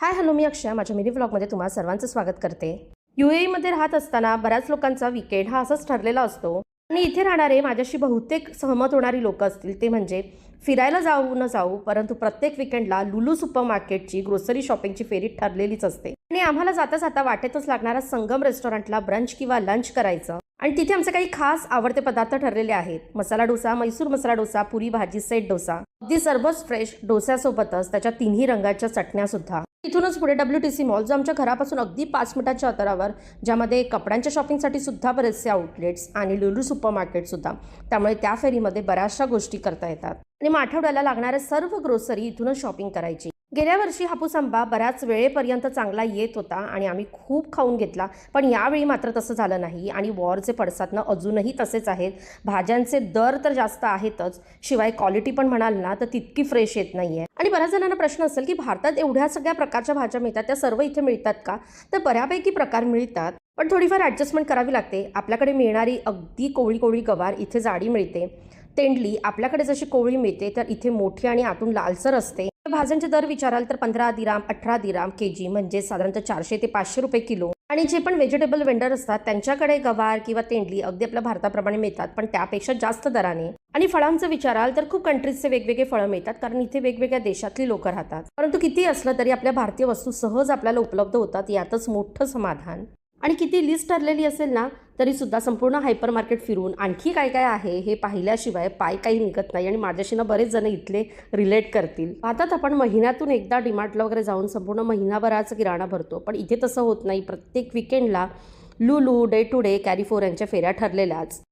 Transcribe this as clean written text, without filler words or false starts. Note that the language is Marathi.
हाय हॅलो, मी अक्षय. माझ्या मिनी व्लॉगमध्ये तुम्हा सर्वांचं स्वागत करते. मध्ये राहत असताना बऱ्याच लोकांचा वीकेंड हा असाच ठरलेला असतो आणि इथे राहणारे माझ्याशी बहुतेक सहमत होणारी लोक असतील ते म्हणजे फिरायला जाऊ न जाऊ परंतु प्रत्येक वीकेंडला लुलू सुपर मार्केटची ग्रोसरी शॉपिंगची फेरी ठरलेलीच असते आणि आम्हाला जाता जाता वाटेतच लागणारा संगम रेस्टॉरंटला ब्रंच किंवा लंच करायचं आणि तिथे आमचे काही खास आवडते पदार्थ ठरलेले आहेत. मसाला डोसा, मैसूर मसाला डोसा, पुरी भाजी, सेट डोसा, अगदी सर्वच फ्रेश. डोस्यासोबतच त्याच्या तिन्ही रंगाच्या चटण्या सुद्धा. इथूनच पुढे WTC मॉल, जो आमच्या घरापासून अगदी 5 मिनिटांच्या अंतरावर, ज्यामध्ये कपड्यांच्या शॉपिंगसाठी सुद्धा बरेचसे आउटलेट्स आणि लुलू सुपर मार्केट सुद्धा. त्यामुळे त्या फेरीमध्ये बऱ्याचशा गोष्टी करता येतात आणि मग आठवड्याला लागणाऱ्या सर्व ग्रोसरी इथूनच शॉपिंग करायची. गेल्या वर्षी हापूस आंबा बऱ्याच वेळेपर्यंत चांगला येत होता आणि आम्ही खूप खाऊन घेतला, पण यावेळी मात्र तसं झालं नाही आणि वॉरचे पडसाद अजूनही तसेच आहेत. भाज्यांचे दर तर जास्त आहेतच, शिवाय क्वालिटी पण म्हणाल ना तर तितकी फ्रेश येत नाहीये. आणि बऱ्याच जणांना प्रश्न असेल की भारतात एवढ्या सगळ्या प्रकारच्या भाज्या मिळतात, त्या सर्व इथे मिळतात का? तर बऱ्यापैकी प्रकार मिळतात, पण थोडीफार ॲडजस्टमेंट करावी लागते. आपल्याकडे मिळणारी अगदी कोवळी कोवळी गवार इथे जाडी मिळते. तेंडली आपल्याकडे जशी कोवळी मिळते तर इथे मोठी आणि आतून लालसर असते. भाज्यांचे दर विचाराल तर 15 दिराम 18 दिराम केजी, म्हणजे साधारणतः 400 ते 500 रुपये किलो. आणि जे पण व्हेजिटेबल वेंडर असतात त्यांच्याकडे गवार किंवा तेंडली अगदी आपल्या भारताप्रमाणे मिळतात, पण त्यापेक्षा जास्त दराने. आणि फळांचं विचाराल तर खूप कंट्रीजचे वेगवेगळे फळं मिळतात, कारण इथे वेगवेगळ्या देशातली लोक राहतात. परंतु किती असलं तरी आपल्या भारतीय वस्तू सहज आपल्याला उपलब्ध होतात, यातच मोठं समाधान. आणि किती लिस्ट ठरलेली असेल ना तरी सुद्धा संपूर्ण हायपर मार्केट फिरून आणखी काय काय आहे हे पाहिल्याशिवाय पाय काही निघत नाही. आणि माझ्याशी ना बरेच जण इथले रिलेट करतील. भारतात आपण महिन्यातून एकदा डीमार्टला वगैरे जाऊन संपूर्ण महिनाभराचा किराणा भरतो, पण इथे तसं होत नाही. प्रत्येक विकेंडला Lulu, day to day, Carrefour यांच्या फेऱ्या ठरलेल्याच.